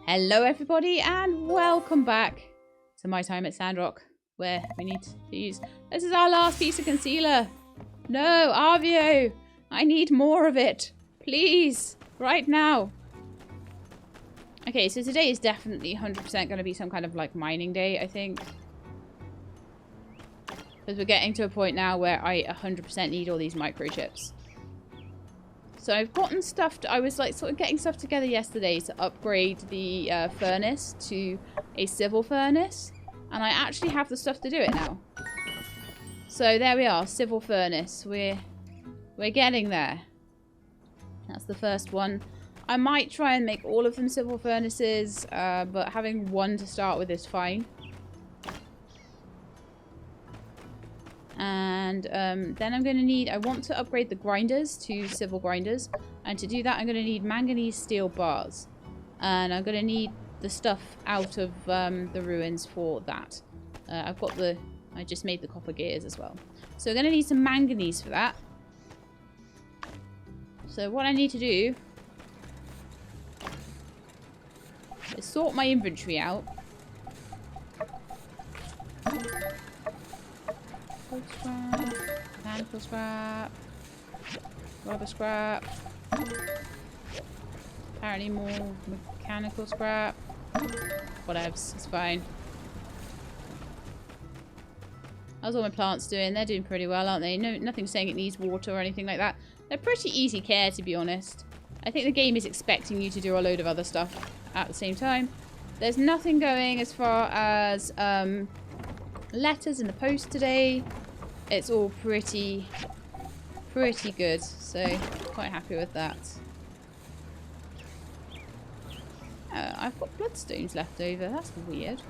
Hello everybody and welcome back to my time at Sandrock, where we need to use... This is our last piece of concealer. No, Arvio! I need more of it. Please, right now. Okay, so today is definitely 100% going to be some kind of like mining day, I think. Because we're getting to a point now where I 100% need all these microchips. So I've gotten stuff, I was like sort of getting stuff together yesterday to upgrade the furnace to a civil furnace. And I actually have the stuff to do it now. So there we are, civil furnace. We're getting there. That's the first one. I might try and make all of them civil furnaces, but having one to start with is fine. And then I'm going to need... I want to upgrade the grinders to civil grinders. And to do that, I'm going to need manganese steel bars. And I'm going to need the stuff out of the ruins for that. I've got the... I just made the copper gears as well. So I'm going to need some manganese for that. So what I need to do is sort my inventory out. Scrap, mechanical scrap, rubber scrap, apparently more mechanical scrap, whatevs, it's fine. How's all my plants doing? They're doing pretty well, aren't they? No, nothing saying it needs water or anything like that. They're pretty easy care, to be honest. I think the game is expecting you to do a load of other stuff at the same time. There's nothing going as far as letters in the post today. It's all pretty good, so quite happy with that. I've got bloodstones left over. That's weird.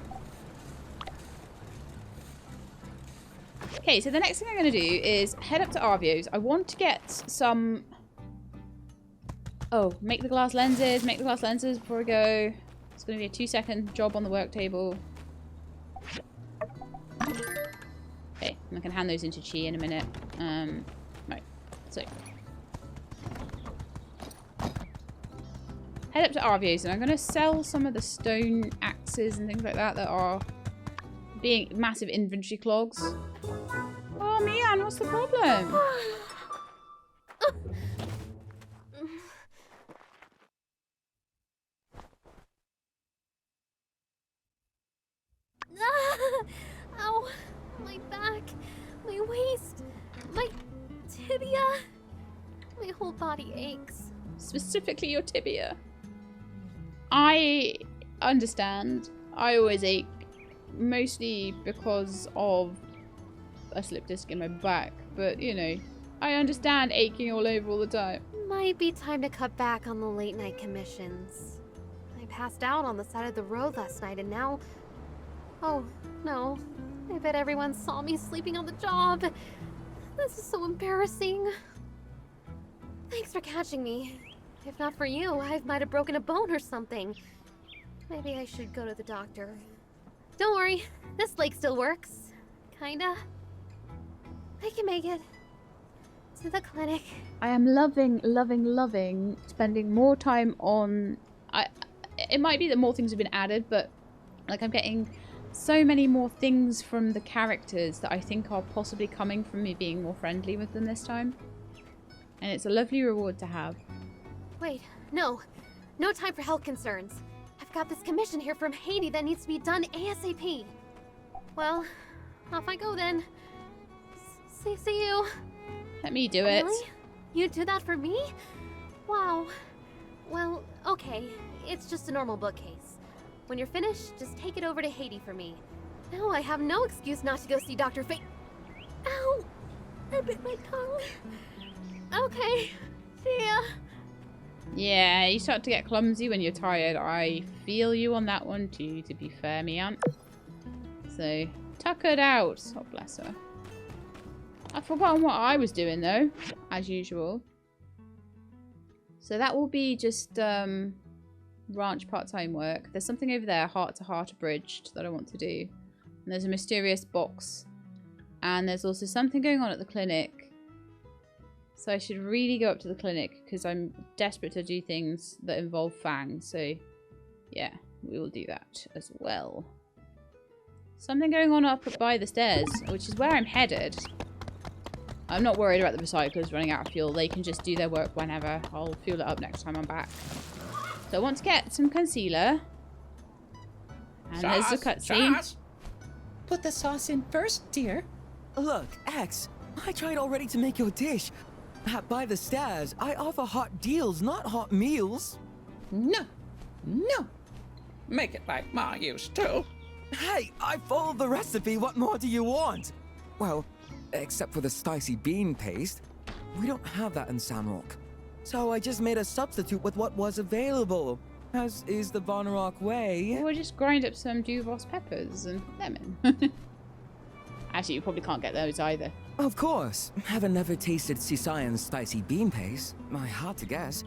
Okay, so the next thing I'm going to do is head up to Arvio's. I want to get some... Oh, make the glass lenses. Make the glass lenses before we go. It's going to be a 2-second job on the work table. Okay, I can hand those into Chi in a minute. Right, so. Head up to Arvio's and I'm going to sell some of the stone axes and things like that that are being massive inventory clogs. Oh, Mian, what's the problem? Ow! My back, my waist, my tibia, my whole body aches. Specifically your tibia. I understand. I always ache, mostly because of a slip disc in my back, but you know, I understand aching all over all the time. Might be time to cut back on the late night commissions. I passed out on the side of the road last night and now... Oh, no. I bet everyone saw me sleeping on the job. This is so embarrassing. Thanks for catching me. If not for you, I might have broken a bone or something. Maybe I should go to the doctor. Don't worry, this lake still works. Kinda. I can make it. To the clinic. I am loving spending more time on... It might be that more things have been added, but like I'm getting so many more things from the characters that I think are possibly coming from me being more friendly with them this time. And it's a lovely reward to have. Wait, no. No time for health concerns. I've got this commission here from Heidi that needs to be done ASAP. Well, off I go then. See you. Let me do it. Really? You do that for me? Wow. Well, okay. It's just a normal bookcase. When you're finished, just take it over to Heidi for me. Now I have no excuse not to go see Dr. Ow! I bit my tongue. Okay. See ya. Yeah, you start to get clumsy when you're tired. I feel you on that one too, to be fair, me aunt. So, tuckered out. Oh, bless her. I've forgotten what I was doing, though, as usual. So that will be just ranch part-time work. There's something over there, heart-to-heart abridged, that I want to do. And there's a mysterious box. And there's also something going on at the clinic. So I should really go up to the clinic because I'm desperate to do things that involve Fang. So Yeah, we will do that as well. Something going on up by the stairs, which is where I'm headed. I'm not worried about the recyclers running out of fuel. They can just do their work whenever. I'll fuel it up next time I'm back. So I want to get some concealer. And there's the cutscene. Put the sauce in first, dear. Look, X, I tried already to make your dish. By the stairs, I offer hot deals, not hot meals. No. No. Make it like Ma used to. Hey, I followed the recipe. What more do you want? Well, except for the spicy bean paste. We don't have that in Sandrock. So I just made a substitute with what was available. As is the Sandrock way. We'll just grind up some Duvos peppers and lemon. Actually, you probably can't get those either. Of course. Haven't never tasted Sisayan's spicy bean paste. Hard to guess.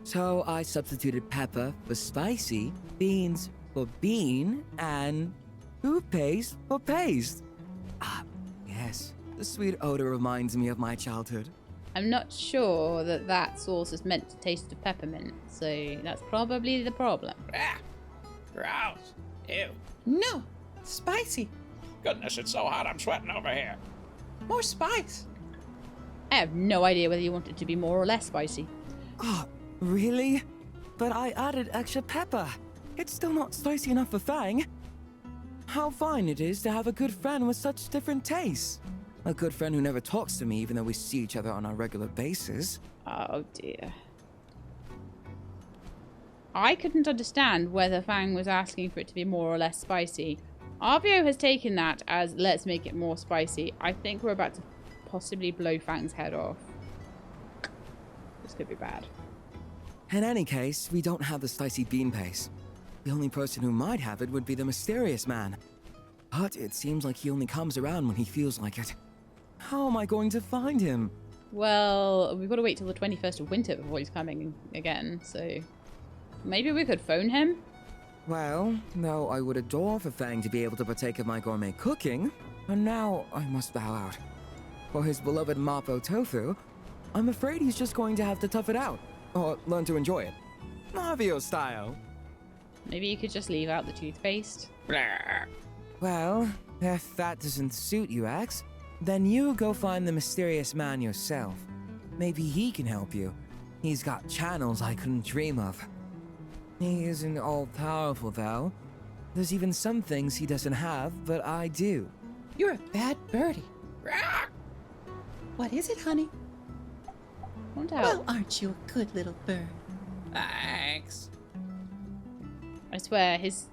So I substituted pepper for spicy, beans for bean, and toothpaste for paste. Ah, yes. The sweet odor reminds me of my childhood. I'm not sure that that sauce is meant to taste of peppermint, so that's probably the problem. Ah, gross. Ew. No, spicy. Goodness, it's so hot I'm sweating over here. More spice. I have no idea whether you want it to be more or less spicy. Oh, really? But I added extra pepper. It's still not spicy enough for Fang. How fine it is to have a good friend with such different tastes. A good friend who never talks to me even though we see each other on a regular basis. Oh dear. I couldn't understand whether Fang was asking for it to be more or less spicy. RVO has taken that as let's make it more spicy. I think we're about to possibly blow Fang's head off. This could be bad. In any case, we don't have the spicy bean paste. The only person who might have it would be the mysterious man. But it seems like he only comes around when he feels like it. How am I going to find him? Well, we've got to wait till the 21st of winter before he's coming again, so maybe we could phone him? Well, though I would adore for Fang to be able to partake of my gourmet cooking, and now I must bow out. For his beloved Mapo tofu, I'm afraid he's just going to have to tough it out, or learn to enjoy it. Mario style. Maybe you could just leave out the toothpaste. Blah. Well, if that doesn't suit you, Axe, then you go find the mysterious man yourself. Maybe he can help you. He's got channels I couldn't dream of. He isn't all-powerful, though. There's even some things he doesn't have, but I do. You're a bad birdie. Ah! What is it, honey? Won't help. Well, aren't you a good little bird? Thanks. I swear, his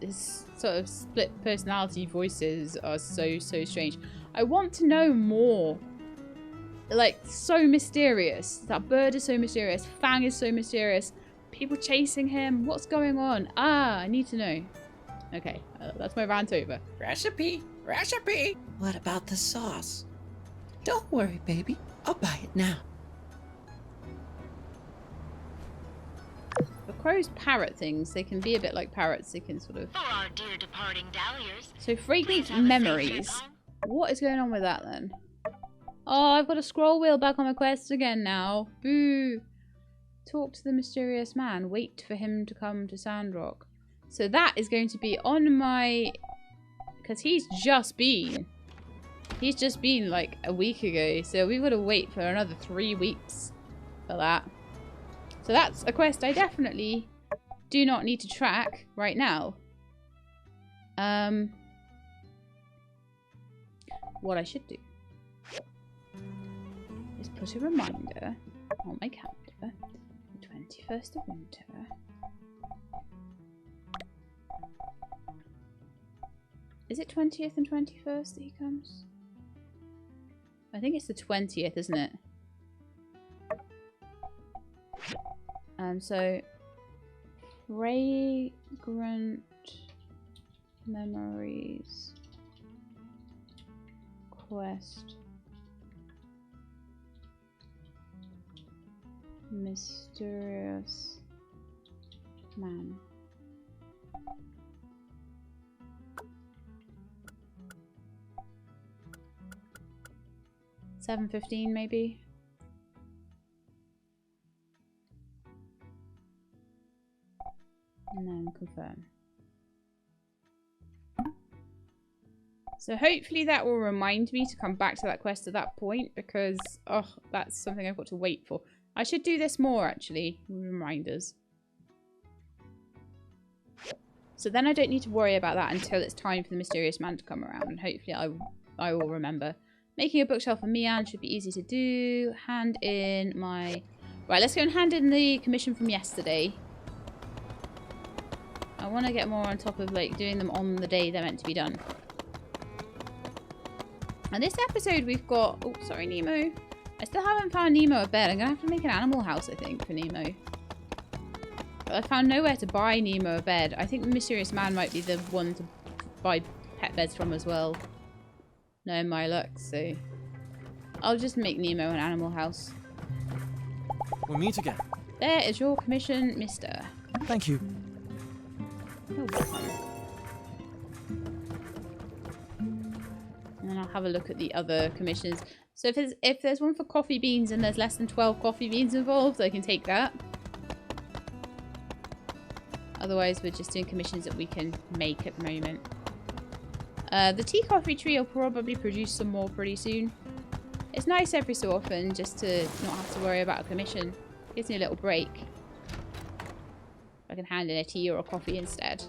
sort of split personality voices are so strange. I want to know more. Like, so mysterious. That bird is so mysterious. Fang is so mysterious. People chasing him. What's going on? Ah, I need to know. Okay, that's my rant over. Recipe. Recipe. What about the sauce? Don't worry, baby. I'll buy it now. The crows parrot things. They can be a bit like parrots. They can sort of... For our dear departing dalliers. So fragrant please have a safe memories. trip home. What is going on with that then? Oh, I've got a scroll wheel back on my quest again now. Boo. Talk to the mysterious man. Wait for him to come to Sandrock. So that is going to be on my... Because he's just been like a week ago. So we've got to wait for another 3 weeks for that. So that's a quest I definitely do not need to track right now. What I should do is put a reminder on my calendar. 21st of winter. Is it 20th and 21st that he comes? I think it's the 20th, isn't it? So fragrant memories quest. Mysterious man. $7.15 maybe. And then confirm. So hopefully that will remind me to come back to that quest at that point, because, oh, that's something I've got to wait for. I should do this more, actually, with reminders. So then I don't need to worry about that until it's time for the mysterious man to come around, and hopefully I will remember. Making a bookshelf for Mian should be easy to do. Hand in my... Right, let's go and hand in the commission from yesterday. I want to get more on top of, like, doing them on the day they're meant to be done. And this episode we've got... Oh, sorry, Nemo. I still haven't found Nemo a bed. I'm going to have to make an animal house, I think, for Nemo. But I found nowhere to buy Nemo a bed. I think the mysterious man might be the one to buy pet beds from as well. Knowing my luck, so... I'll just make Nemo an animal house. We'll meet again. There is your commission, mister. Thank you. You're welcome. And then I'll have a look at the other commissions. So if there's one for coffee beans and there's less than 12 coffee beans involved, I can take that. Otherwise, we're just doing commissions that we can make at the moment. The tea coffee tree will probably produce some more pretty soon. It's nice every so often just to not have to worry about a commission. Gives me a little break. I can hand in a tea or a coffee instead.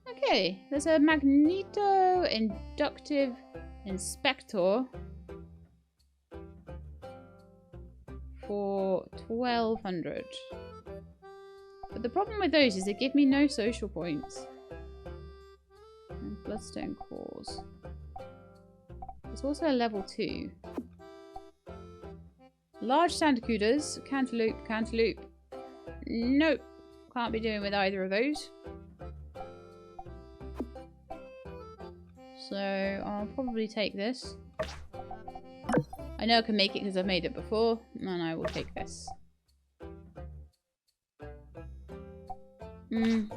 Okay, there's a magneto inductive inspector for 1200. But the problem with those is they give me no social points. And bloodstone cores. It's also a level 2. Large sandacudas, cantaloupe, cantaloupe. Nope, can't be doing with either of those. So I'll probably take this. I know I can make it because I've made it before, and I will take this. The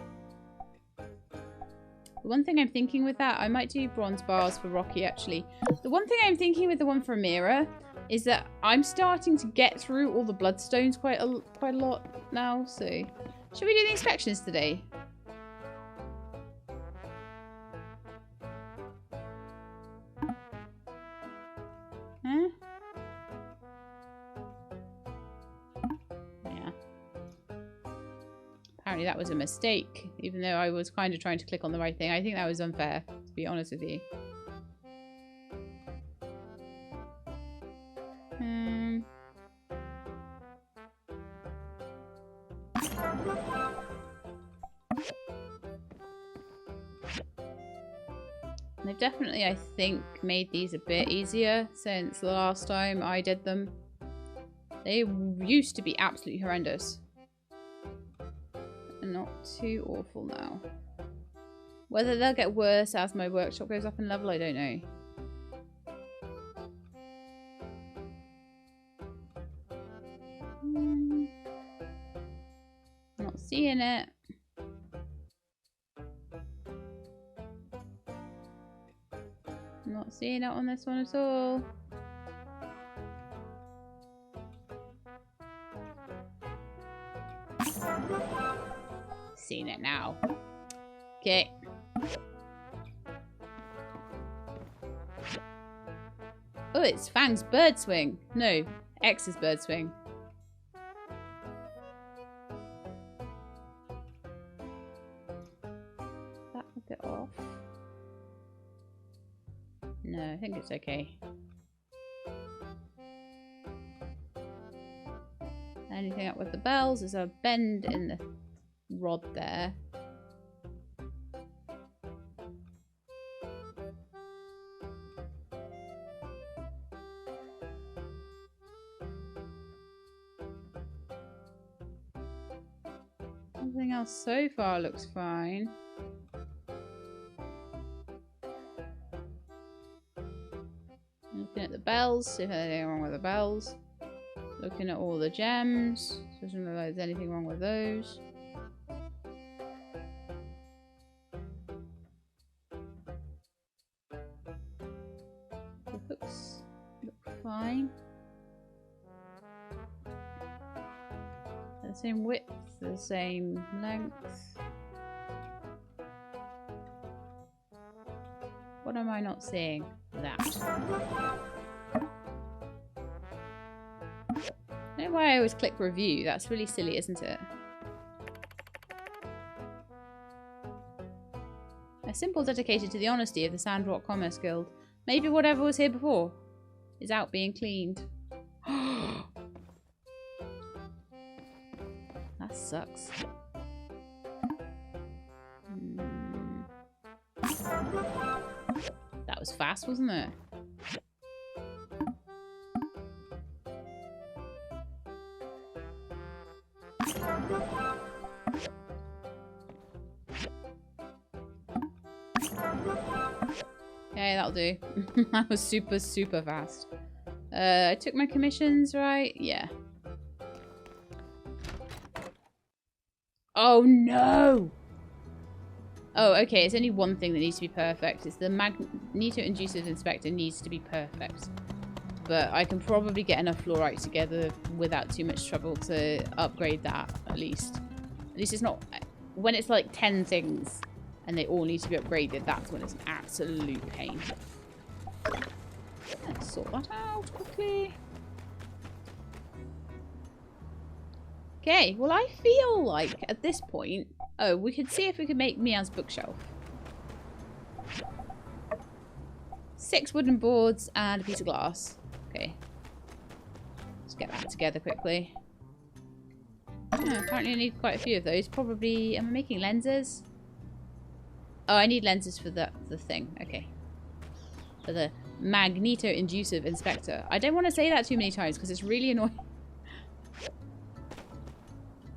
one thing I'm thinking with that, I might do bronze bars for Rocky actually. The one thing I'm thinking with the one for Amira is that I'm starting to get through all the bloodstones quite a lot now, so... Should we do the inspections today? Huh? Yeah. Apparently that was a mistake, even though I was kind of trying to click on the right thing. I think that was unfair, to be honest with you. They've definitely, I think, made these a bit easier since the last time I did them. They used to be absolutely horrendous. And not too awful now. Whether they'll get worse as my workshop goes up in level, I don't know. Not seeing it. Not seeing it on this one at all. Seen it now. Okay. Oh, it's Fang's bird swing. No, X's bird swing. Is that a bit off? No, I think it's okay. Anything up with the bells? There's a bend in the rod there. Everything else so far looks fine. Looking at the bells, see if there's anything wrong with the bells. Looking at all the gems, doesn't look like there's anything wrong with those. The hooks look fine. They're the same width the same length. What am I not seeing? That. I don't know why I always click review. That's really silly, isn't it? A symbol dedicated to the honesty of the Sandrock Commerce Guild. Maybe whatever was here before is out being cleaned. That sucks. That was fast, wasn't it? Okay, that'll do. That was super, super fast. I took my commissions, right? Yeah. Oh, no! Oh, okay. It's only one thing that needs to be perfect. It's the magneto-inducive inspector needs to be perfect. But I can probably get enough fluorite together without too much trouble to upgrade that, at least. At least it's not... When it's like 10 things and they all need to be upgraded, that's when it's an absolute pain. Let's sort that out quickly. Okay, well I feel like at this point... Oh, we could see if we could make Mia's bookshelf. 6 wooden boards and a piece of glass. Okay. Let's get that together quickly. Oh, apparently I need quite a few of those. Probably... Am I making lenses? Oh, I need lenses for the thing. Okay. For the magneto-inducive inspector. I don't want to say that too many times because it's really annoying.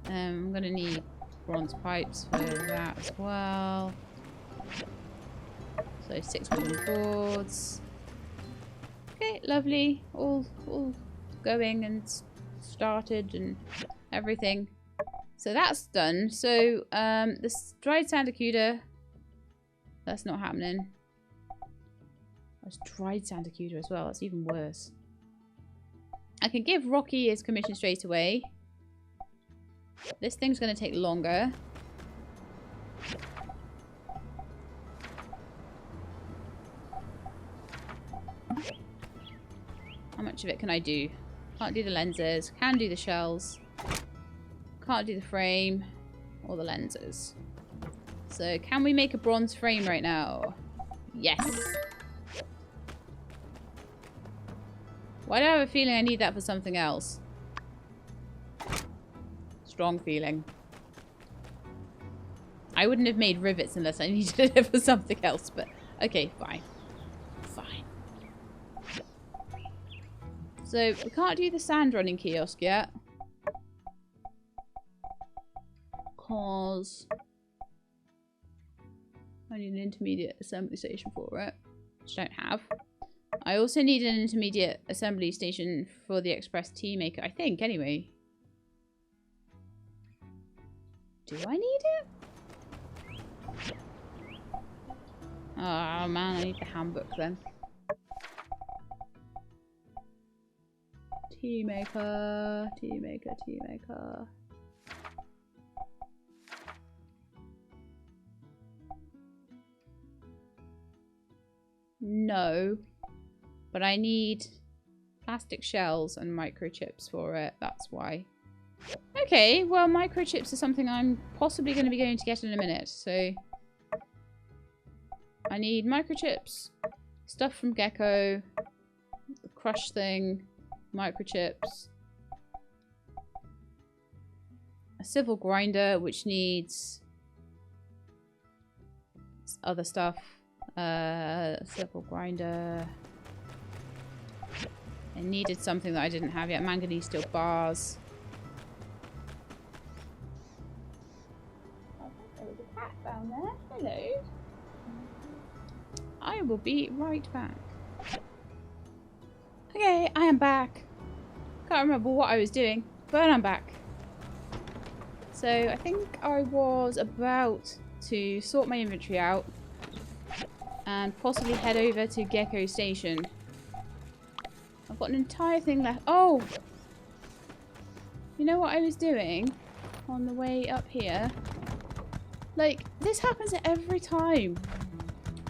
I'm going to need bronze pipes for that as well. So 6 wooden boards. Okay, lovely. All going and started and everything. So that's done. So this dried sandacuda. That's not happening. That's dried sandacuda as well. That's even worse. I can give Rocky his commission straight away. This thing's going to take longer. How much of it can I do? Can't do the lenses. Can do the shells. Can't do the frame or the lenses. So can we make a bronze frame right now? Yes. Why do I have a feeling I need that for something else? Strong feeling. I wouldn't have made rivets unless I needed it for something else, but okay, fine. Fine. So we can't do the sand running kiosk yet. Cause I need an intermediate assembly station for it, which I don't have. I also need an intermediate assembly station for the express tea maker, I think, anyway. Do I need it? Oh man, I need the handbook then. Tea maker, tea maker, tea maker. No, but I need plastic shells and microchips for it. That's why. Okay, well, microchips are something I'm possibly going to be going to get in a minute. So I need microchips, stuff from Gecko, the crush thing, microchips, a civil grinder which needs other stuff. Civil grinder. I needed something that I didn't have yet. Manganese steel bars. I think there was a cat down there. Hello. I will be right back. Okay, I am back. Can't remember what I was doing, but I'm back. So I think I was about to sort my inventory out and possibly head over to Gecko Station. I've got an entire thing left. Oh! You know what I was doing? on the way up here. Like, this happens every time.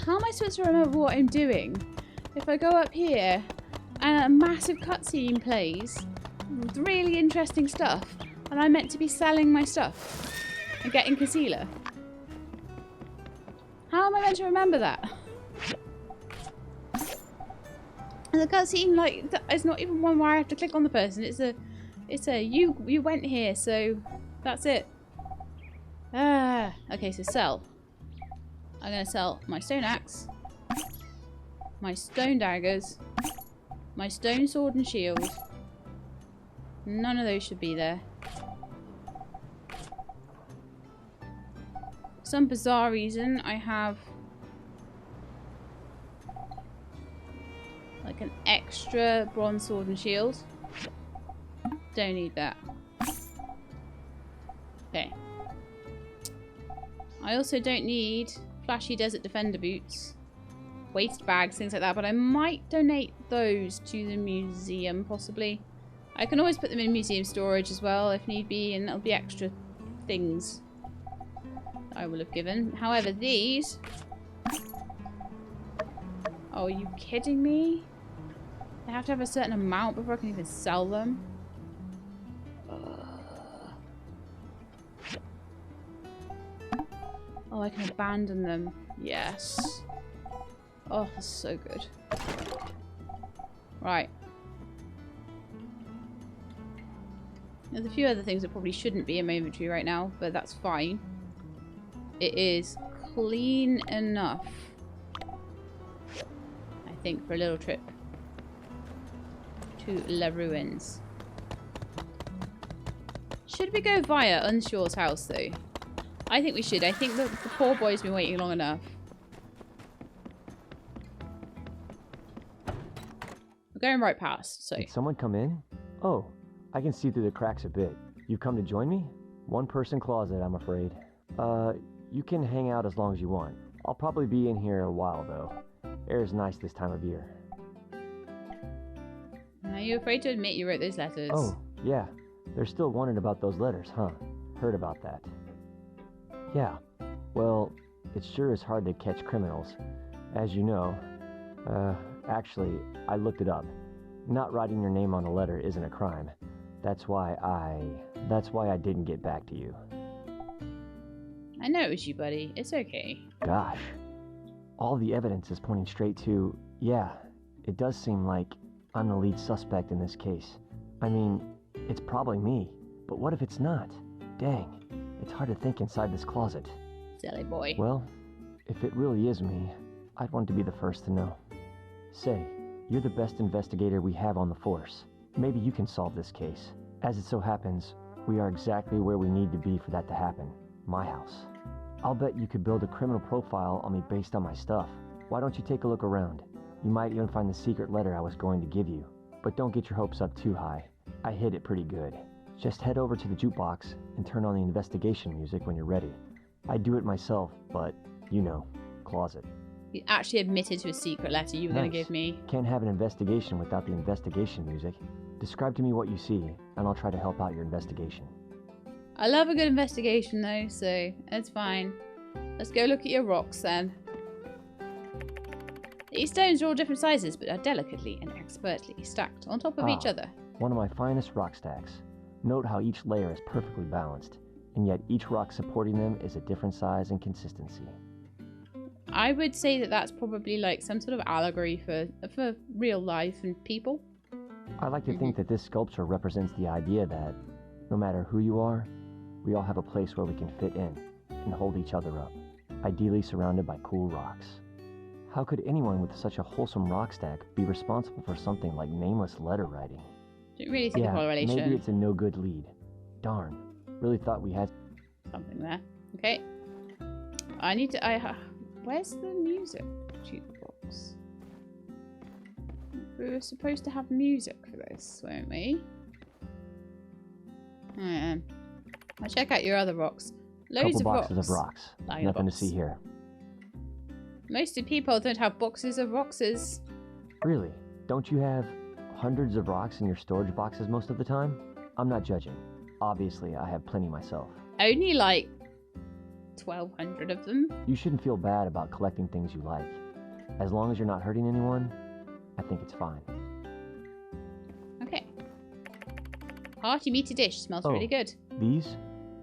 How am I supposed to remember what I'm doing if I go up here and a massive cutscene plays with really interesting stuff and I'm meant to be selling my stuff and getting concealer? How am I meant to remember that? And the cutscene, like, it's not even one where I have to click on the person. It's a you went here, so that's it. Okay, so sell. I'm gonna sell my stone axe, my stone daggers, my stone sword and shield. None of those should be there. For some bizarre reason, I have like an extra bronze sword and shield. Don't need that. Okay. I also don't need flashy desert defender boots, waste bags, things like that, but I might donate those to the museum, possibly. I can always put them in museum storage as well if need be, and it'll be extra things that I will have given. However, these... Oh, are you kidding me? I have to have a certain amount before I can even sell them. Oh, I can abandon them. Yes. Oh, that's so good. Right. There's a few other things that probably shouldn't be in my inventory right now, but that's fine. It is clean enough, I think, for a little trip to Le Ruins. Should we go via Unshore's house, though? I think we should. I think the poor boy's been waiting long enough. We're going right past, so... Did someone come in? Oh, I can see through the cracks a bit. You come to join me? One-person closet, I'm afraid. You can hang out as long as you want. I'll probably be in here a while, though. Air's nice this time of year. Are you afraid to admit you wrote those letters? Oh, yeah. They're still wondering about those letters, huh? Heard about that. Yeah. Well, it sure is hard to catch criminals. As you know. Actually, I looked it up. Not writing your name on a letter isn't a crime. That's why I didn't get back to you. I know it was you, buddy. It's okay. Gosh. All the evidence is pointing straight to... Yeah, it does seem like I'm the lead suspect in this case. I mean, it's probably me. But what if it's not? Dang. It's hard to think inside this closet. Silly boy. Well, if it really is me, I'd want to be the first to know. Say, you're the best investigator we have on the force. Maybe you can solve this case. As it so happens, we are exactly where we need to be for that to happen. My house. I'll bet you could build a criminal profile on me based on my stuff. Why don't you take a look around? You might even find the secret letter I was going to give you. But don't get your hopes up too high. I hid it pretty good. Just head over to the jukebox and turn on the investigation music when you're ready. I do it myself, but, you know, closet. You actually admitted to a secret letter you were going to give me. Can't have an investigation without the investigation music. Describe to me what you see, and I'll try to help out your investigation. I love a good investigation, though, so it's fine. Let's go look at your rocks, then. These stones are all different sizes, but are delicately and expertly stacked on top of each other. One of my finest rock stacks. Note how each layer is perfectly balanced, and yet each rock supporting them is a different size and consistency. I would say that that's probably like some sort of allegory for real life and people. I like to think that this sculpture represents the idea that, no matter who you are, we all have a place where we can fit in and hold each other up, ideally surrounded by cool rocks. How could anyone with such a wholesome rock stack be responsible for something like nameless letter writing? Don't really see the correlation. Maybe it's a no good lead. Darn. Really thought we had something there. Okay. I need to... where's the music jukebox? We were supposed to have music for this, weren't we? I'll check out your other rocks. Loads of rocks. Couple boxes of rocks. Nothing to see here. Most people don't have boxes of roxes. Really? Don't you have hundreds of rocks in your storage boxes most of the time? I'm not judging. Obviously, I have plenty myself. Only like 1,200 of them. You shouldn't feel bad about collecting things you like. As long as you're not hurting anyone, I think it's fine. Okay. Hearty meaty dish. Smells really good. These?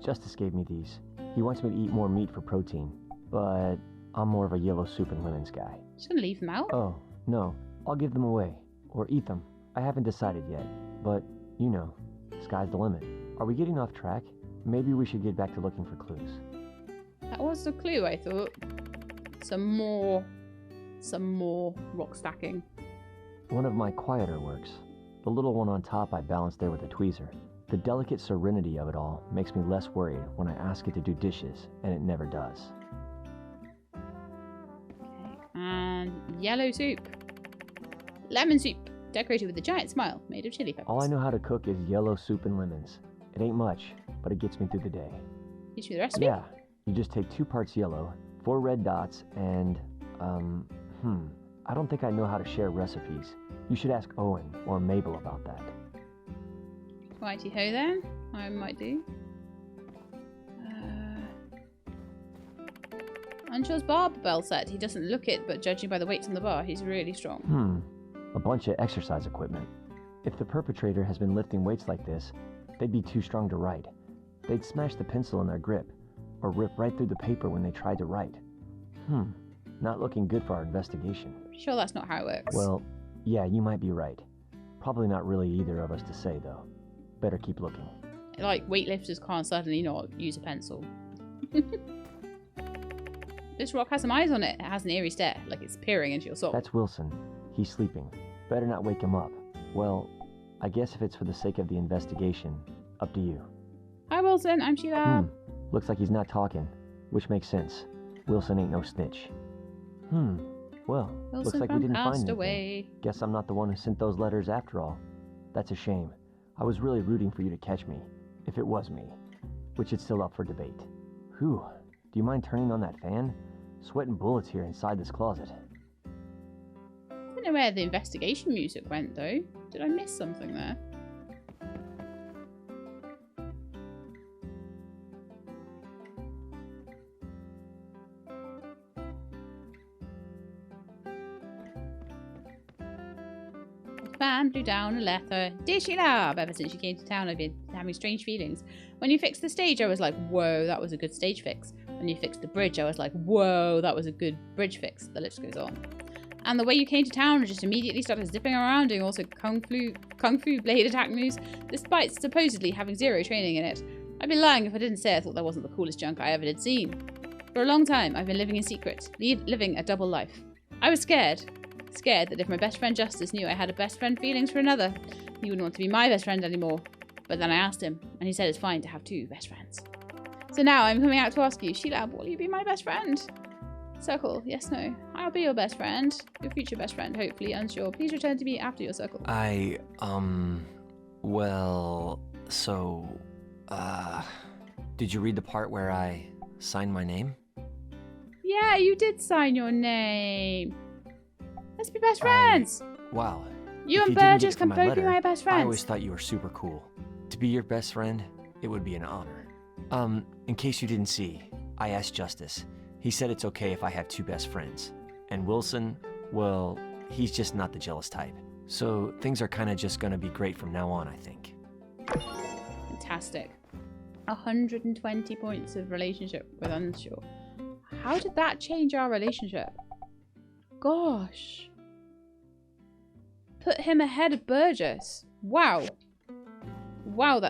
Justice gave me these. He wants me to eat more meat for protein, but I'm more of a yellow soup and lemons guy. Just gonna leave them out? Oh, no. I'll give them away. Or eat them. I haven't decided yet. But, you know, sky's the limit. Are we getting off track? Maybe we should get back to looking for clues. That was the clue, I thought. Some more rock stacking. One of my quieter works. The little one on top I balanced there with a tweezer. The delicate serenity of it all makes me less worried when I ask it to do dishes, and it never does. Okay. And yellow soup. Lemon soup. Decorated with a giant smile made of chili peppers. All I know how to cook is yellow soup and lemons. It ain't much, but it gets me through the day. Teach me the recipe? Yeah. You just take 2 parts yellow, 4 red dots, and, I don't think I know how to share recipes. You should ask Owen or Mabel about that. Righty ho then. I might do. Anshaw's barbell set. He doesn't look it, but judging by the weights on the bar, he's really strong. A bunch of exercise equipment. If the perpetrator has been lifting weights like this, they'd be too strong to write. They'd smash the pencil in their grip, or rip right through the paper when they tried to write. Not looking good for our investigation. Sure that's not how it works. Well, yeah, you might be right. Probably not really either of us to say, though. Better keep looking. Like, weightlifters can't suddenly not use a pencil. This rock has some eyes on it. It has an eerie stare, like it's peering into your soul. That's Wilson. He's sleeping. Better not wake him up. Well, I guess if it's for the sake of the investigation, up to you. Hi, Wilson. I'm Sheila. Looks like he's not talking, which makes sense. Wilson ain't no snitch. Well, Wilson looks like we didn't find anything. away. Guess I'm not the one who sent those letters after all. That's a shame. I was really rooting for you to catch me, if it was me, which is still up for debate. Whew, do you mind turning on that fan? Sweating bullets here inside this closet. I don't know where the investigation music went, though. Did I miss something there? The fan blew down a letter. Dear Sheila, ever since you came to town, I've been having strange feelings. When you fixed the stage, I was like, whoa, that was a good stage fix. When you fixed the bridge, I was like, whoa, that was a good bridge fix. The list goes on. And the way you came to town and just immediately started zipping around doing also kung fu blade attack moves, despite supposedly having zero training in it. I'd be lying if I didn't say I thought that wasn't the coolest junk I ever did seen. For a long time, I've been living in secret, living a double life. I was scared that if my best friend Justice knew I had a best friend feelings for another, he wouldn't want to be my best friend anymore. But then I asked him, and he said it's fine to have 2 best friends. So now I'm coming out to ask you, Sheila, will you be my best friend? Circle, yes, no. I'll be your best friend. Your future best friend, hopefully, unsure. Please return to me after your circle. Well, so, did you read the part where I signed my name? Yeah, you did sign your name. Let's be best friends. Wow. You If and didn't get Burgess it can from my both be letter, my best I friends. always thought you were super cool. To be your best friend, it would be an honor. In case you didn't see, I asked Justice. He said it's okay if I have 2 best friends. And Wilson, well, he's just not the jealous type. So things are kind of just going to be great from now on, I think. Fantastic. 120 points of relationship with unsure. How did that change our relationship? Gosh. Put him ahead of Burgess. Wow. Wow,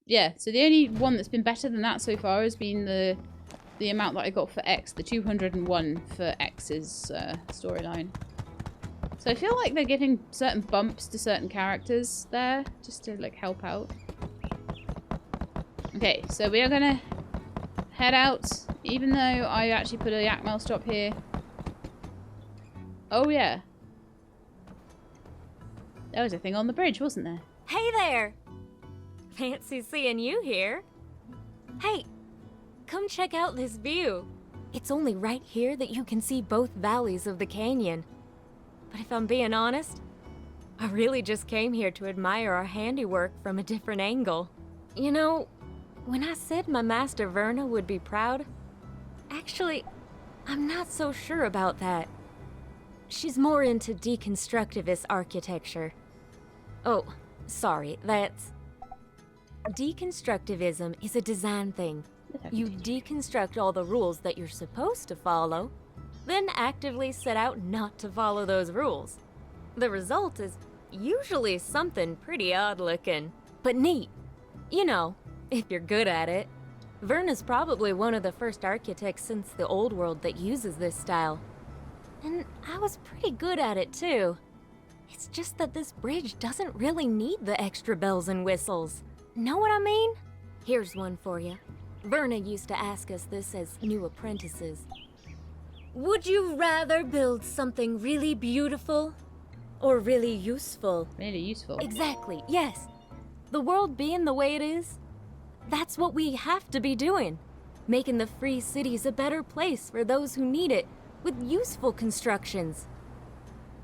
yeah. So the only one that's been better than that so far has been the amount that I got for X, the 201 for X's storyline. So I feel like they're giving certain bumps to certain characters there, just to like help out. Okay, so we are gonna head out, even though I actually put a Yakmel stop here. Oh yeah. There was a thing on the bridge, wasn't there? Hey there! Fancy seeing you here. Hey, come check out this view. It's only right here that you can see both valleys of the canyon. But if I'm being honest, I really just came here to admire our handiwork from a different angle. You know, when I said my master Verna would be proud, actually, I'm not so sure about that. She's more into deconstructivist architecture. Oh, sorry, that's... Deconstructivism is a design thing. You deconstruct all the rules that you're supposed to follow, then actively set out not to follow those rules. The result is usually something pretty odd looking, but neat. You know, if you're good at it. Verna's probably one of the first architects since the old world that uses this style. And I was pretty good at it too. It's just that this bridge doesn't really need the extra bells and whistles. Know what I mean? Here's one for you. Verna used to ask us this as new apprentices. Would you rather build something really beautiful or really useful? Really useful. Exactly, yes. The world being the way it is, that's what we have to be doing. Making the free cities a better place for those who need it with useful constructions.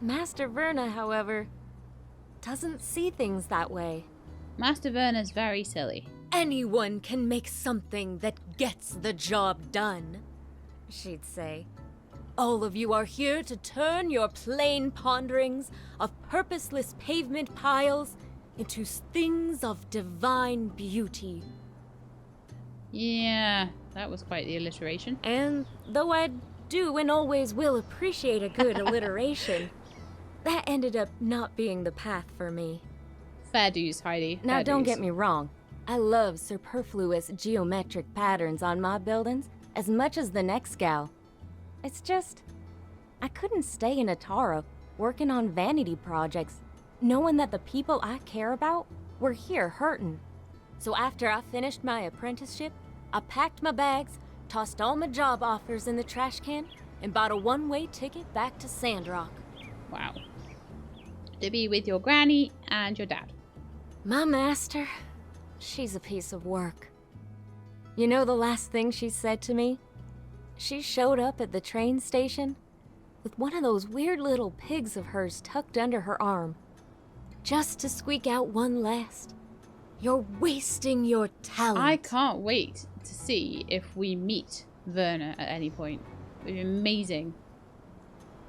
Master Verna, however, doesn't see things that way. Master Verna's very silly. Anyone can make something that gets the job done, she'd say. All of you are here to turn your plain ponderings of purposeless pavement piles into things of divine beauty. Yeah, that was quite the alliteration. And though I do and always will appreciate a good alliteration, that ended up not being the path for me. Fair dues, Heidi. Now, Fair don't dues. get me wrong. I love superfluous geometric patterns on my buildings as much as the next gal. It's just, I couldn't stay in Atara working on vanity projects, knowing that the people I care about were here hurting. So after I finished my apprenticeship, I packed my bags, tossed all my job offers in the trash can, and bought a one-way ticket back to Sandrock. Wow. To be with your granny and your dad. My master, she's a piece of work. You know the last thing she said to me? She showed up at the train station with one of those weird little pigs of hers tucked under her arm, just to squeak out one last, "You're wasting your talent." I can't wait to see if we meet Verna at any point. It would be amazing.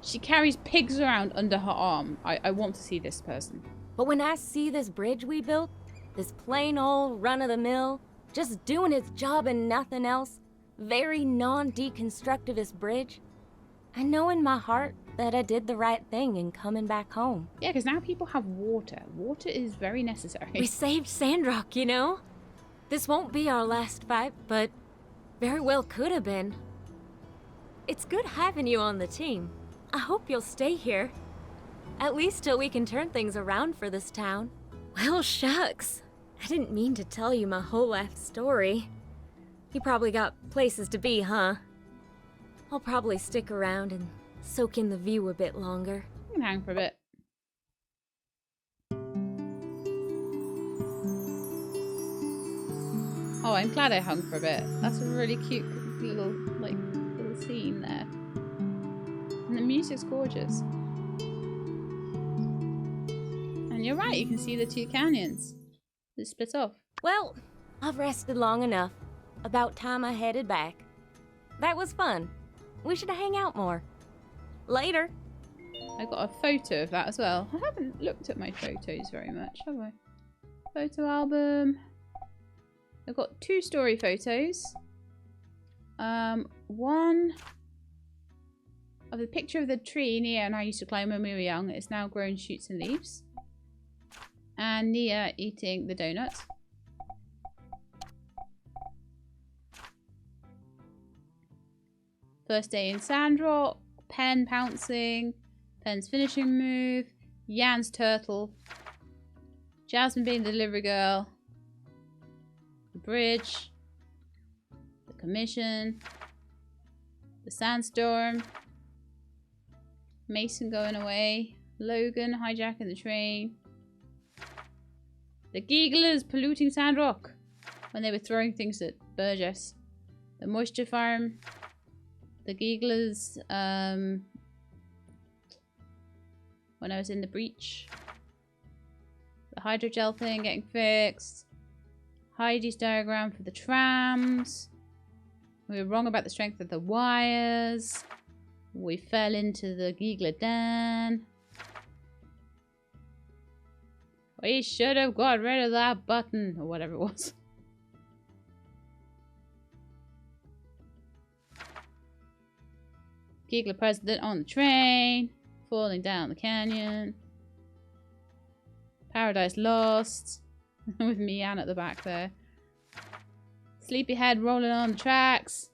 She carries pigs around under her arm. I want to see this person. But when I see this bridge we built, this plain old run-of-the-mill, just doing its job and nothing else, very non-deconstructivist bridge, I know in my heart that I did the right thing in coming back home. Yeah, because now people have water. Water is very necessary. We saved Sandrock, you know? This won't be our last fight, but very well could have been. It's good having you on the team. I hope you'll stay here. At least till we can turn things around for this town. Well, shucks. I didn't mean to tell you my whole life story. You probably got places to be, huh? I'll probably stick around and soak in the view a bit longer. I can hang for a bit. Oh, I'm glad I hung for a bit. That's a really cute little scene there. And the music's gorgeous. And you're right, you can see the two canyons. They split off. Well, I've rested long enough. About time I headed back. That was fun. We should hang out more. Later. I got a photo of that as well. I haven't looked at my photos very much, have I? Photo album. I've got 2 story photos. One of the picture of the tree Nia and I used to climb when we were young. It's now grown shoots and leaves. And Nia eating the donut. First day in Sandrock. Pen pouncing. Pen's finishing move. Yan's turtle. Jasmine being the delivery girl. The bridge. The commission. The sandstorm. Mason going away. Logan hijacking the train. The gigglers polluting Sandrock when they were throwing things at Burgess. The moisture farm. The gigglers when I was in the breach. The hydrogel thing getting fixed. Heidi's diagram for the trams. We were wrong about the strength of the wires. We fell into the Giggler Den. We should have got rid of that button, or whatever it was. Giggler president on the train. Falling down the canyon. Paradise Lost. With Mian at the back there. Sleepyhead rolling on the tracks.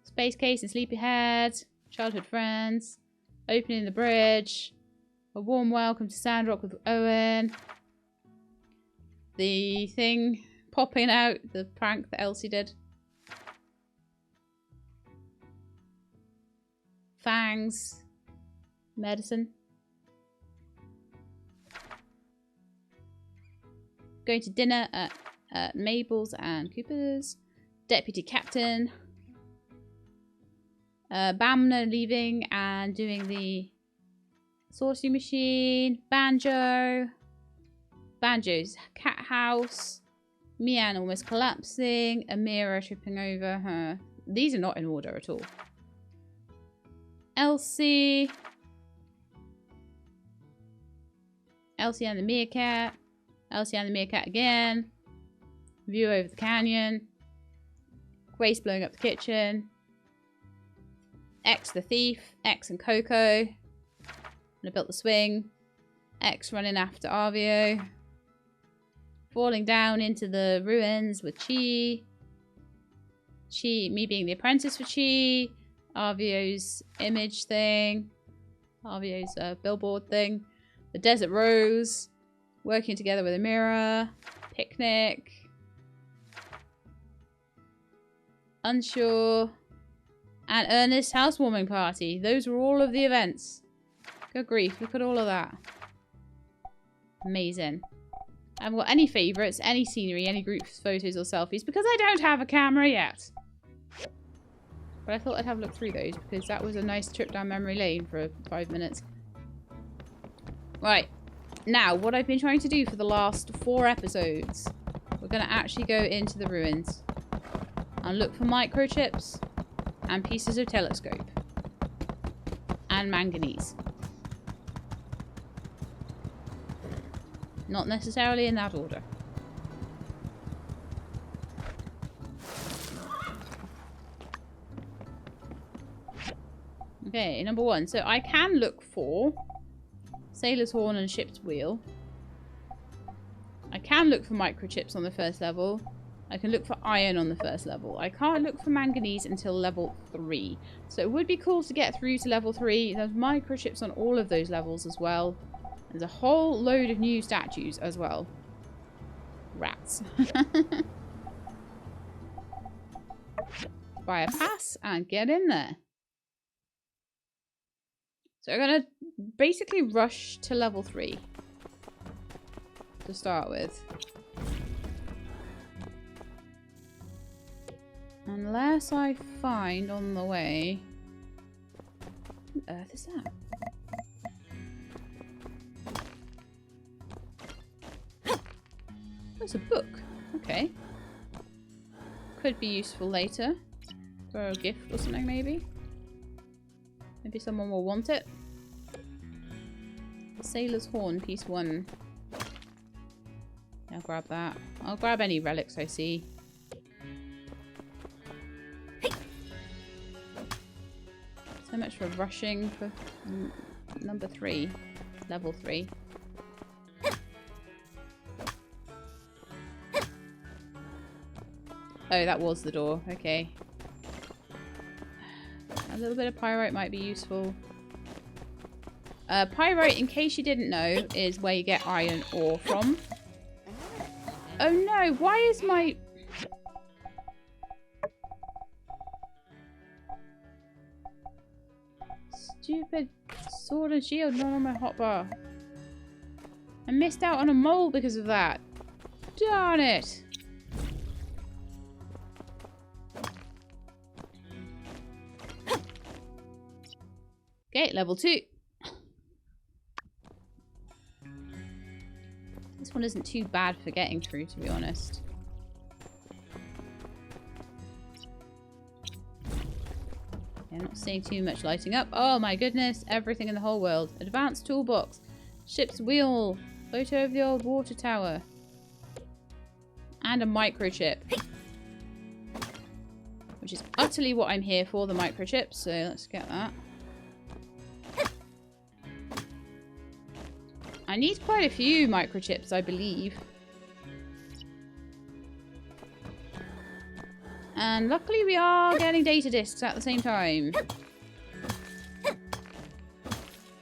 Space Case and Sleepyhead. Childhood friends. Opening the bridge. A warm welcome to Sandrock with Owen. The thing popping out. The prank that Elsie did. Fangs. Medicine. Going to dinner at Mabel's and Cooper's. Deputy Captain. Bamna leaving and doing the sorcery machine. Banjo. Banjo's cat house. Mian almost collapsing. Amira tripping over her. These are not in order at all. Elsie. Elsie and the meerkat. Elsie and the meerkat again. View over the canyon. Grace blowing up the kitchen. X the thief. X and Coco. And I built the swing. X running after Arvio. Falling down into the ruins with Chi. Chi, me being the apprentice for Chi. Arvio's image thing. Arvio's billboard thing. The Desert Rose. Working together with Amira. Picnic. Unsure. And Ernest's housewarming party. Those were all of the events. Good grief, look at all of that. Amazing. I haven't got any favourites, any scenery, any group photos or selfies because I don't have a camera yet. But I thought I'd have a look through those because that was a nice trip down memory lane for 5 minutes. Right. Now, what I've been trying to do for the last 4 episodes, we're going to actually go into the ruins and look for microchips and pieces of telescope and manganese. Not necessarily in that order. Okay, number 1. So I can look for Sailor's Horn and Ship's Wheel. I can look for microchips on the first level. I can look for iron on the first level. I can't look for manganese until level 3. So it would be cool to get through to level 3. There's microchips on all of those levels as well. There's a whole load of new statues as well. Rats. Buy a pass and get in there. So I'm going to basically rush to level 3 to start with. Unless I find on the way... What on earth is that? That's a book. Okay. Could be useful later. For a gift or something, maybe. Maybe someone will want it. The Sailor's Horn, piece 1. I'll grab that. I'll grab any relics I see. So much for rushing for number 3. Level 3. Oh, that was the door. Okay. A little bit of pyrite might be useful. Pyrite, in case you didn't know, is where you get iron ore from. Oh no, why is my... Stupid sword and shield not on my hotbar. I missed out on a mole because of that. Darn it. Okay, level 2. This one isn't too bad for getting through, to be honest. Yeah, I'm not seeing too much lighting up. Oh my goodness, everything in the whole world. Advanced toolbox. Ship's wheel. Photo of the old water tower. And a microchip. Which is utterly what I'm here for, the microchip. So let's get that. I need quite a few microchips, I believe. And luckily we are getting data discs at the same time.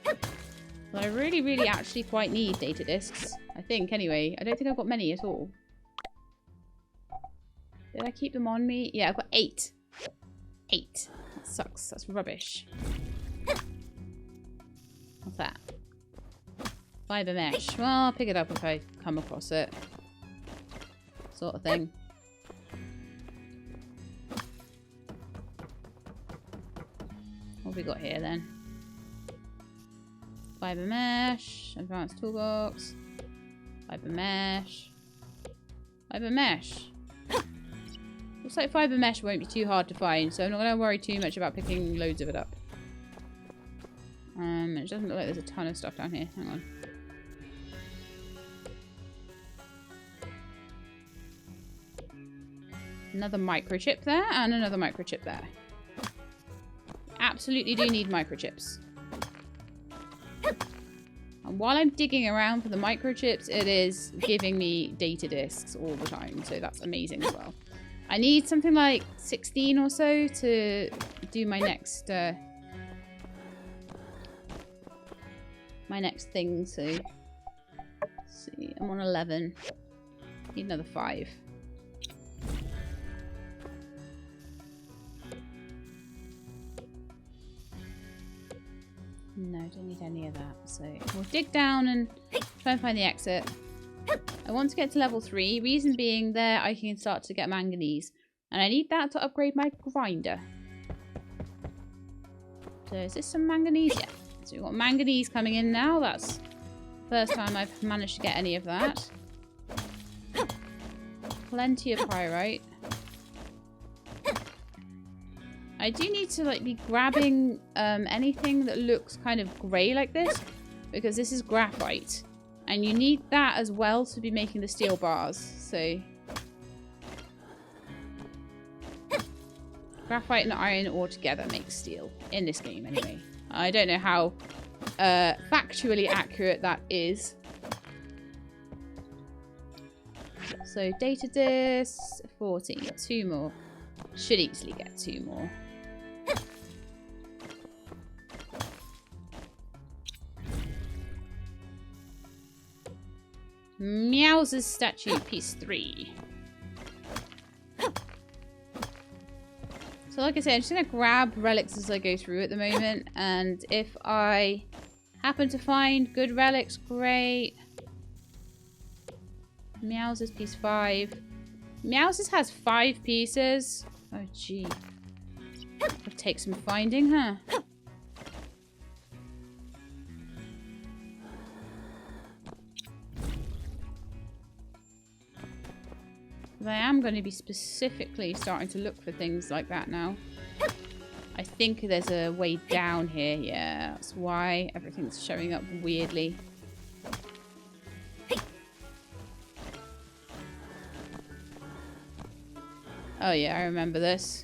But I really, really actually quite need data discs. I think, anyway. I don't think I've got many at all. Did I keep them on me? Yeah, I've got 8. 8. That sucks. That's rubbish. What's that? Fiber mesh. Well, I'll pick it up if I come across it. Sort of thing. What have we got here then? Fiber mesh. Advanced toolbox. Fiber mesh. Fiber mesh. Looks like fiber mesh won't be too hard to find, so I'm not going to worry too much about picking loads of it up. It doesn't look like there's a ton of stuff down here. Hang on. Another microchip there, and another microchip there. Absolutely do need microchips. And while I'm digging around for the microchips, it is giving me data discs all the time, so that's amazing as well. I need something like 16 or so to do my next thing, so let's see, I'm on 11. Need another 5. No, don't need any of that. So we'll dig down and try and find the exit. I want to get to level 3. Reason being there I can start to get manganese. And I need that to upgrade my grinder. So is this some manganese? Yeah. So we've got manganese coming in now. That's the first time I've managed to get any of that. Plenty of pyrite. I do need to like be grabbing anything that looks kind of grey like this, because this is graphite. And you need that as well to be making the steel bars. So graphite and iron ore together make steel. In this game anyway. I don't know how factually accurate that is. So data discs, 14. Got 2 more. Should easily get 2 more. Meows's statue, piece 3. So like I said, I'm just going to grab relics as I go through at the moment. And if I happen to find good relics, great. Meows's piece 5. Meows's has 5 pieces. Oh, gee. It'll take some finding, huh? But I am going to be specifically starting to look for things like that now. I think there's a way down here. Yeah, that's why everything's showing up weirdly. Oh yeah, I remember this.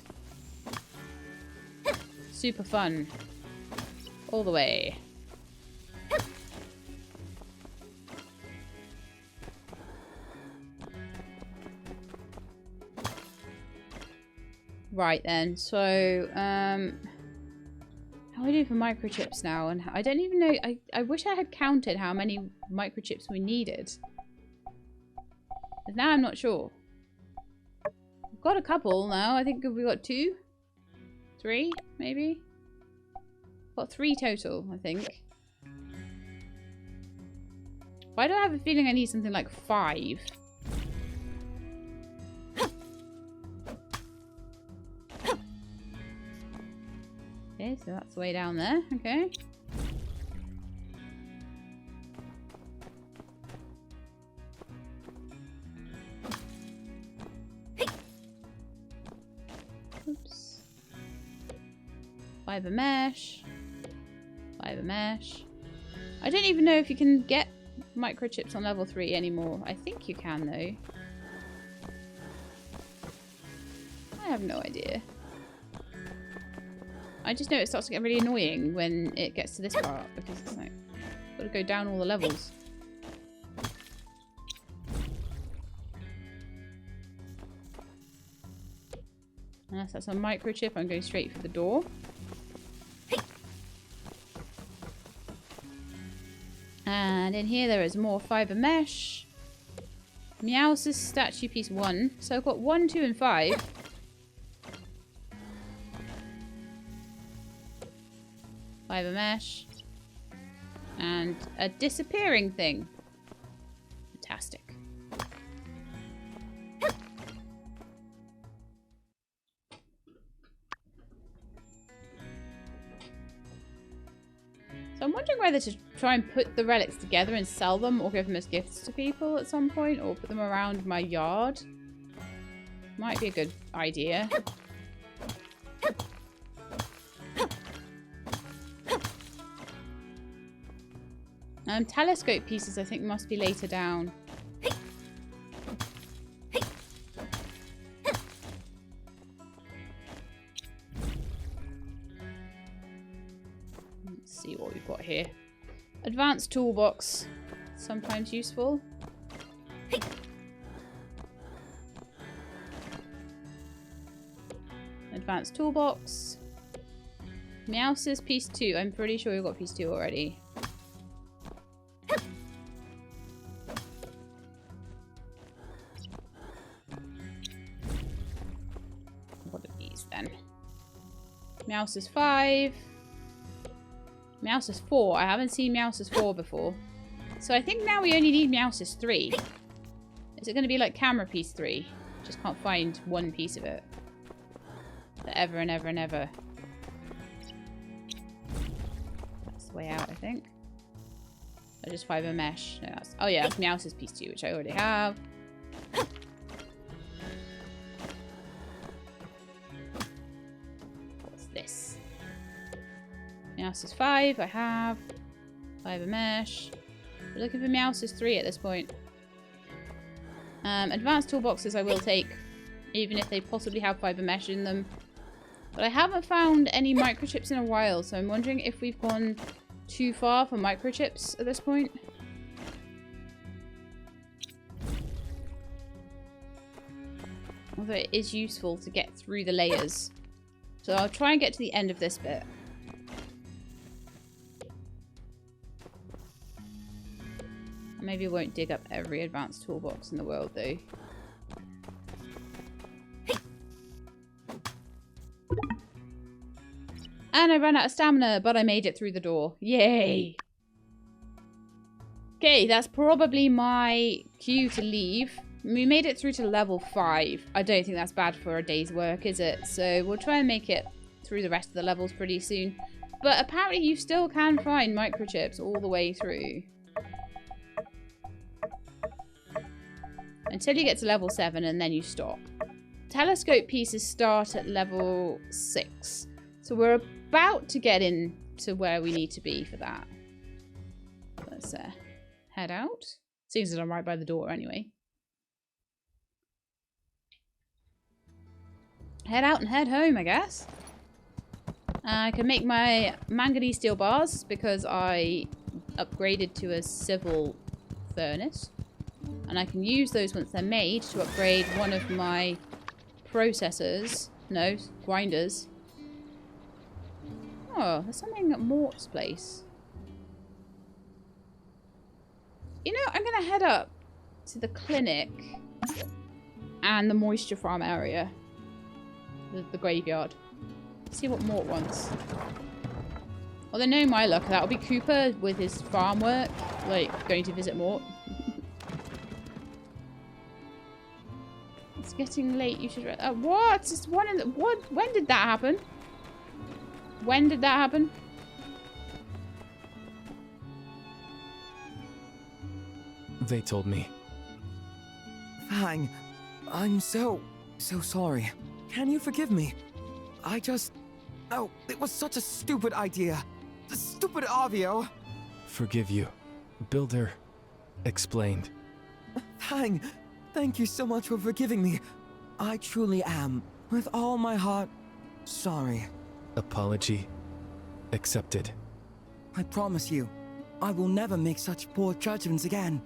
Super fun. All the way. Right then, so how do we do for microchips now? And I don't even know, I wish I had counted how many microchips we needed. But now I'm not sure. We've got a couple now. I think we got 2? 3, maybe? Got 3 total, I think. Why do I have a feeling I need something like 5? Okay, so that's way down there. Okay. Oops. Fiber mesh. Fiber mesh. I don't even know if you can get microchips on level 3 anymore. I think you can though. I have no idea. I just know it starts to get really annoying when it gets to this part because it's like, gotta go down all the levels. Unless that's a microchip, I'm going straight for the door. And in here there is more fiber mesh. Meows's statue piece 1. So I've got 1, 2, and 5. Fiber mesh. And a disappearing thing. Fantastic. So I'm wondering whether to try and put the relics together and sell them or give them as gifts to people at some point or put them around my yard. Might be a good idea. Telescope pieces I think must be later down. Let's see what we've got here. Advanced toolbox. Sometimes useful. Advanced toolbox. Meows's piece 2. I'm pretty sure we've got piece 2 already. What are these then? Meows's 5. Meows's 4. I haven't seen Meows's 4 before. So I think now we only need Meows's 3. Is it going to be like camera piece 3? Just can't find one piece of it. Forever and ever and ever. That's the way out, I think. Or just fiber mesh. No, that's, oh yeah, that's Meows's piece 2, which I already have. What's this? Meows's 5, I have. Fiber mesh. We're looking for Meows's 3 at this point. Advanced toolboxes I will take, even if they possibly have fiber mesh in them. But I haven't found any microchips in a while, so I'm wondering if we've gone too far for microchips at this point. Although it is useful to get through the layers. So I'll try and get to the end of this bit. Maybe I won't dig up every advanced toolbox in the world, though. And I ran out of stamina, but I made it through the door. Yay! Okay, that's probably my cue to leave. We made it through to level 5. I don't think that's bad for a day's work, is it? So we'll try and make it through the rest of the levels pretty soon. But apparently you still can find microchips all the way through. Until you get to level 7 and then you stop. Telescope pieces start at level 6. So we're about to get into where we need to be for that. Let's head out. Seems that I'm right by the door anyway. Head out and head home, I guess. I can make my manganese steel bars because I upgraded to a civil furnace. And I can use those once they're made to upgrade one of my processors. No, grinders. Oh, there's something at Mort's place. You know, I'm going to head up to the clinic and the moisture farm area. The graveyard. See what Mort wants. Although, no, my luck, that'll be Cooper with his farm work. Like, going to visit Mort. It's getting late. You should. What? It's one in the. What? When did that happen? When did that happen? They told me. Fang, I'm so sorry. Can you forgive me? I just Oh, it was such a stupid idea. Stupid Avio. Forgive you. Builder explained. Thank you so much for forgiving me. I truly am, with all my heart, sorry. Apology accepted. I promise you, I will never make such poor judgments again.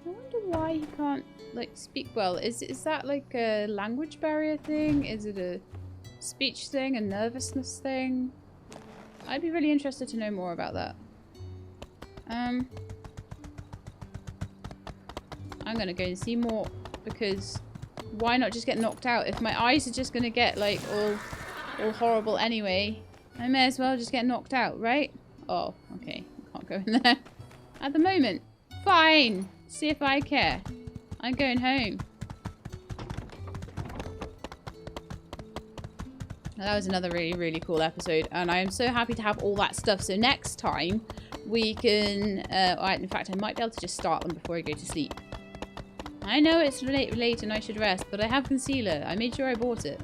I wonder why he can't, like, speak well. Is that like a language barrier thing? Is it a speech thing, a nervousness thing? I'd be really interested to know more about that. I'm gonna go and see more, because why not just get knocked out? If my eyes are just gonna get like all horrible anyway, I may as well just get knocked out, right? Oh, okay. I can't go in there at the moment. Fine. See if I care. I'm going home. That was another really, really cool episode, and I am so happy to have all that stuff. So next time we can, in fact, I might be able to just start them before I go to sleep. I know it's late and I should rest, but I have concealer. I made sure I bought it.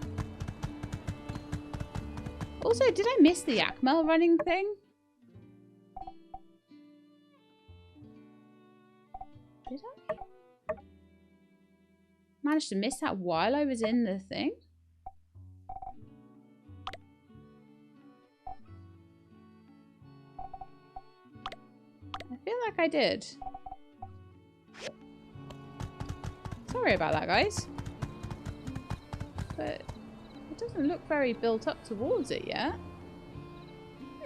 Also, did I miss the Yakmel running thing? Did I? Managed to miss that while I was in the thing? I feel like I did. Sorry about that, guys. But it doesn't look very built up towards it yet.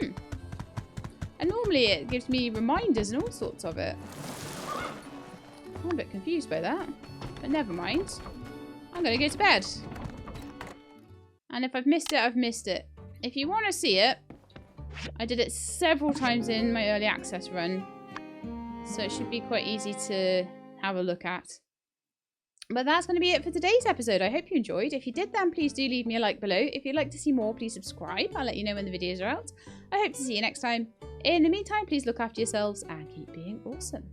And normally it gives me reminders and all sorts of it. I'm a bit confused by that. But never mind. I'm going to go to bed. And if I've missed it, I've missed it. If you want to see it, I did it several times in my early access run. So it should be quite easy to have a look at. But that's going to be it for today's episode. I hope you enjoyed. If you did, then please do leave me a like below. If you'd like to see more, please subscribe. I'll let you know when the videos are out. I hope to see you next time. In the meantime, please look after yourselves and keep being awesome.